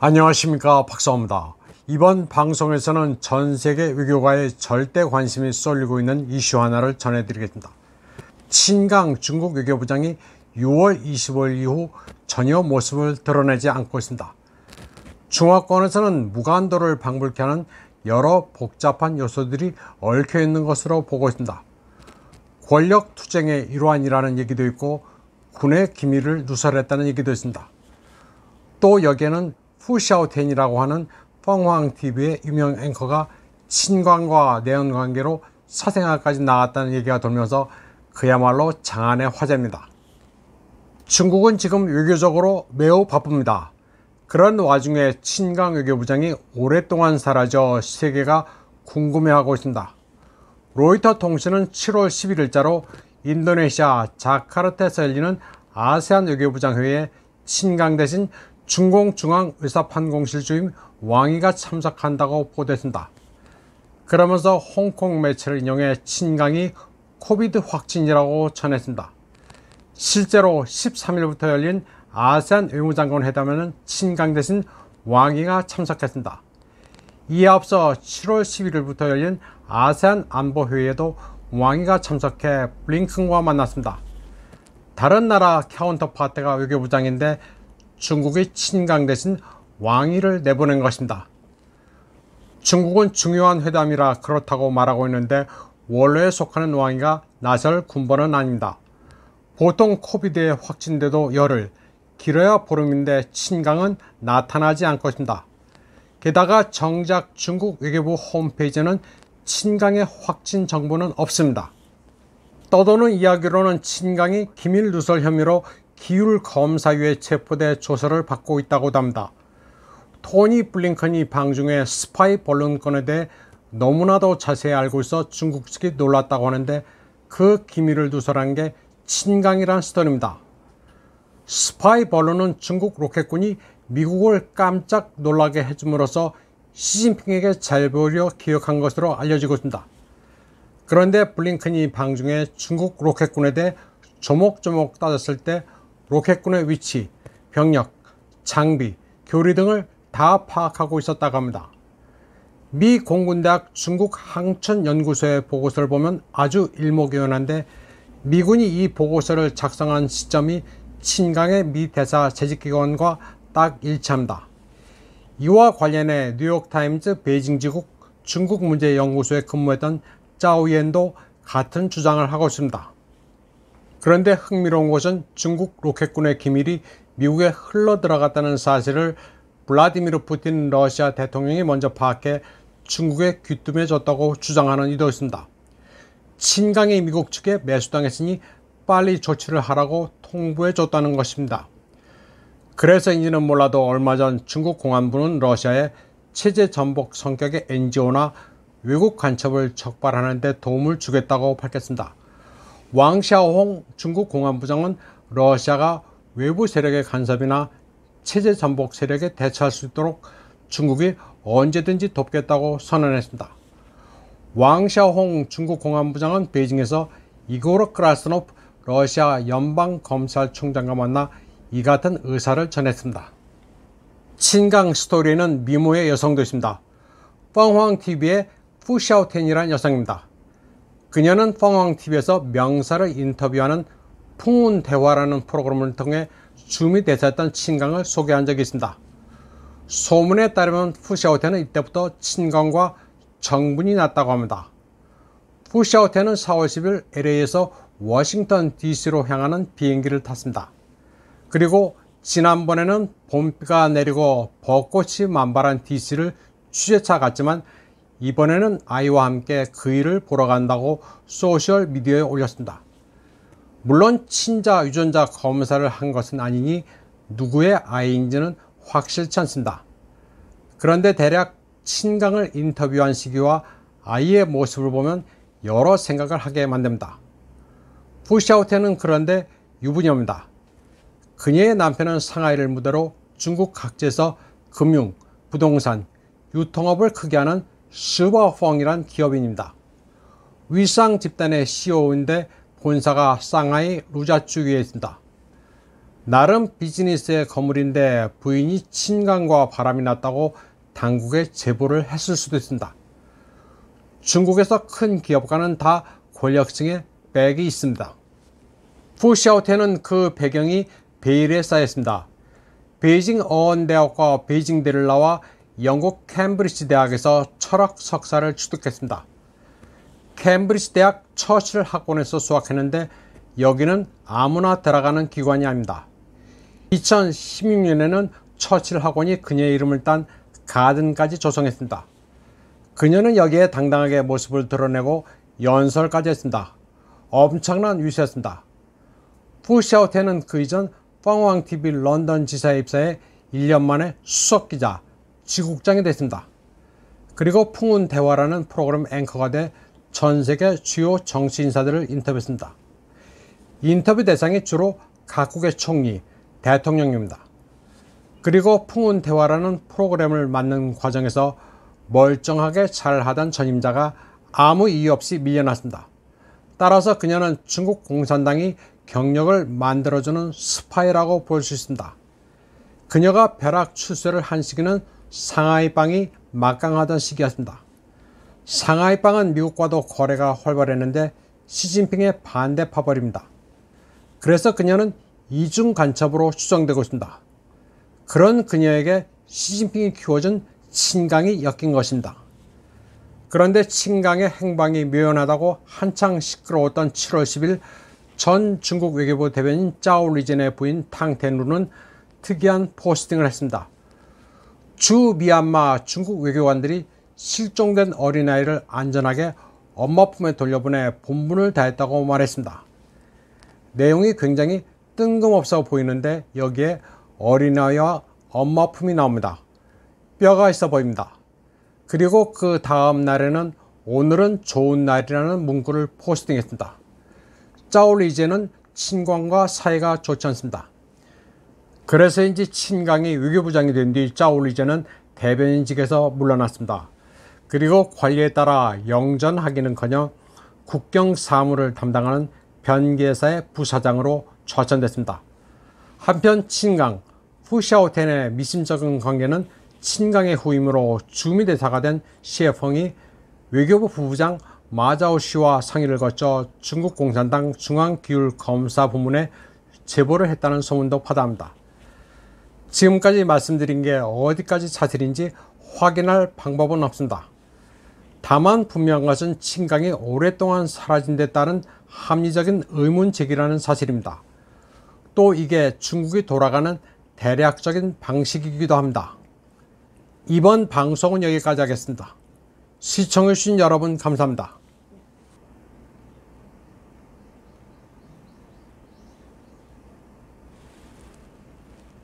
안녕하십니까, 박사입니다. 이번 방송에서는 전세계 외교가에 절대 관심이 쏠리고 있는 이슈 하나를 전해드리겠습니다. 친강 중국 외교부장이 6월 25일 이후 전혀 모습을 드러내지 않고 있습니다. 중화권에서는 무간도를 방불케 하는 여러 복잡한 요소들이 얽혀있는 것으로 보고 있습니다. 권력 투쟁의 일환이라는 얘기도 있고 군의 기밀을 누설했다는 얘기도 있습니다. 또 여기에는 푸샤오텐이라고 하는 펑황TV의 유명 앵커가 친강과 내연관계로 사생활까지 나왔다는 얘기가 돌면서 그야말로 장안의 화제입니다. 중국은 지금 외교적으로 매우 바쁩니다. 그런 와중에 친강 외교부장이 오랫동안 사라져 세계가 궁금해하고 있습니다. 로이터 통신은 7월 11일자로 인도네시아 자카르타에서 열리는 아세안 외교부장 회의에 친강 대신 중공중앙의사판공실 주임 왕이가 참석한다고 보도했습니다. 그러면서 홍콩 매체를 인용해 친강이 코비드 확진이라고 전했습니다. 실제로 13일부터 열린 아세안 외무장관 회담에는 친강 대신 왕이가 참석했습니다. 이에 앞서 7월 11일부터 열린 아세안 안보회의에도 왕이가 참석해 블링컨과 만났습니다. 다른 나라 카운터파트가 외교부장인데 중국이 친강 대신 왕이를 내보낸 것입니다. 중국은 중요한 회담이라 그렇다고 말하고 있는데 원로에 속하는 왕이가 나설 군번은 아닙니다. 보통 코비드에 확진돼도 열흘, 길어야 보름인데 친강은 나타나지 않고 있습니다. 게다가 정작 중국 외교부 홈페이지에는 친강의 확진 정보는 없습니다. 떠도는 이야기로는 친강이 기밀 누설 혐의로 기율 검사위에 체포돼 조사를 받고 있다고 합니다. 토니 블링컨이 방중에 스파이 본론건에 대해 너무나도 자세히 알고 있어 중국 측이 놀랐다고 하는데 그 기밀을 누설한 게 친강이란 스토리입니다. 스파이 본론은 중국 로켓군이 미국을 깜짝 놀라게 해줌으로써 시진핑에게 잘 보이려 기획한 것으로 알려지고 있습니다. 그런데 블링컨이 방중에 중국 로켓군에 대해 조목조목 따졌을 때 로켓군의 위치, 병력, 장비, 교리 등을 다 파악하고 있었다고 합니다. 미 공군대학 중국항천연구소의 보고서를 보면 아주 일목요연한데 미군이 이 보고서를 작성한 시점이 친강의 미 대사 재직기간과 딱 일치합니다. 이와 관련해 뉴욕타임즈 베이징지국 중국문제연구소에 근무했던 짜오옌도 같은 주장을 하고 있습니다. 그런데 흥미로운 것은 중국 로켓군의 기밀이 미국에 흘러들어갔다는 사실을 블라디미르 푸틴 러시아 대통령이 먼저 파악해 중국에 귀뜸해줬다고 주장하는 이도 있습니다. 친강이 미국 측에 매수당했으니 빨리 조치를 하라고 통보해줬다는 것입니다. 그래서인지는 몰라도 얼마 전 중국 공안부는 러시아에 체제 전복 성격의 NGO나 외국 간첩을 적발하는 데 도움을 주겠다고 밝혔습니다. 왕샤오홍 중국 공안부장은 러시아가 외부 세력의 간섭이나 체제 전복 세력에 대처할 수 있도록 중국이 언제든지 돕겠다고 선언했습니다. 왕샤오홍 중국 공안부장은 베이징에서 이고르 크라스노프 러시아 연방검찰총장과 만나 이 같은 의사를 전했습니다. 친강 스토리에는 미모의 여성도 있습니다. 펑황TV의 푸샤오텐이라는 여성입니다. 그녀는 펑황TV에서 명사를 인터뷰하는 풍운대화라는 프로그램을 통해 줌이 대사했던 친강을 소개한 적이 있습니다. 소문에 따르면 푸샤오텐은 이때부터 친강과 정분이 났다고 합니다. 푸샤오텐은 4월 10일 LA에서 워싱턴 DC로 향하는 비행기를 탔습니다. 그리고 지난번에는 봄비가 내리고 벚꽃이 만발한 DC를 취재차 갔지만 이번에는 아이와 함께 그 일을 보러 간다고 소셜미디어에 올렸습니다. 물론 친자 유전자 검사를 한 것은 아니니 누구의 아이인지는 확실치 않습니다. 그런데 대략 친강을 인터뷰한 시기와 아이의 모습을 보면 여러 생각을 하게 만듭니다. 푸샤오텐은 그런데 유부녀입니다. 그녀의 남편은 상하이를 무대로 중국 각지에서 금융, 부동산, 유통업을 크게 하는 슈버펑이란 기업인입니다. 위상 집단의 CEO인데 본사가 상하이 루자주위에 있습니다. 나름 비즈니스의 건물인데 부인이 친강과 바람이 났다고 당국에 제보를 했을 수도 있습니다. 중국에서 큰 기업가는 다 권력층의 백이 있습니다. 푸샤오테는 그 배경이 베일에 쌓였습니다. 베이징 어원대학과 베이징대를 나와 영국 캠브리지 대학에서 철학 석사를 취득했습니다. 캠브리지 대학 처칠 학원에서 수학했는데 여기는 아무나 들어가는 기관이 아닙니다. 2016년에는 처칠 학원이 그녀의 이름을 딴 가든까지 조성했습니다. 그녀는 여기에 당당하게 모습을 드러내고 연설까지 했습니다. 엄청난 위세였습니다. 푸샤오테는 그 이전 펑왕TV 런던 지사에 입사해 1년 만에 수석기자, 지국장이 됐습니다. 그리고 풍운대화라는 프로그램 앵커가 돼 전 세계 주요 정치 인사들을 인터뷰했습니다. 인터뷰 대상이 주로 각국의 총리, 대통령입니다. 그리고 풍운대화라는 프로그램을 만든 과정에서 멀쩡하게 잘하던 전임자가 아무 이유 없이 밀려났습니다. 따라서 그녀는 중국 공산당이 경력을 만들어주는 스파이라고 볼 수 있습니다. 그녀가 벼락 출세를 한 시기는 상하이빵이 막강하던 시기였습니다. 상하이빵은 미국과도 거래가 활발했는데 시진핑의 반대파벌입니다. 그래서 그녀는 이중 간첩으로 추정되고 있습니다. 그런 그녀에게 시진핑이 키워준 친강이 엮인 것입니다. 그런데 친강의 행방이 묘연하다고 한창 시끄러웠던 7월 10일 전 중국 외교부 대변인 짜오리젠의 부인 탕텐루는 특이한 포스팅을 했습니다. 주 미얀마 중국 외교관들이 실종된 어린아이를 안전하게 엄마 품에 돌려보내 본분을 다했다고 말했습니다. 내용이 굉장히 뜬금없어 보이는데 여기에 어린아이와 엄마 품이 나옵니다. 뼈가 있어 보입니다. 그리고 그 다음 날에는 오늘은 좋은 날이라는 문구를 포스팅했습니다. 짜오리젠은 친강과 사이가 좋지 않습니다. 그래서인지 친강이 외교부장이 된 뒤 짜오리젠은 대변인직에서 물러났습니다. 그리고 관리에 따라 영전하기는커녕 국경 사무를 담당하는 변계사의 부사장으로 좌천됐습니다. 한편 친강, 푸샤오텐의 미심쩍은 관계는 친강의 후임으로 주미대사가 된 시에펑이 외교부 부부장 마자오씨와 상의를 거쳐 중국 공산당 중앙기율검사부문에 제보를 했다는 소문도 파다합니다. 지금까지 말씀드린 게 어디까지 사실인지 확인할 방법은 없습니다. 다만 분명한 것은 친강이 오랫동안 사라진 데 따른 합리적인 의문 제기라는 사실입니다. 또 이게 중국이 돌아가는 대략적인 방식이기도 합니다. 이번 방송은 여기까지 하겠습니다. 시청해주신 여러분 감사합니다.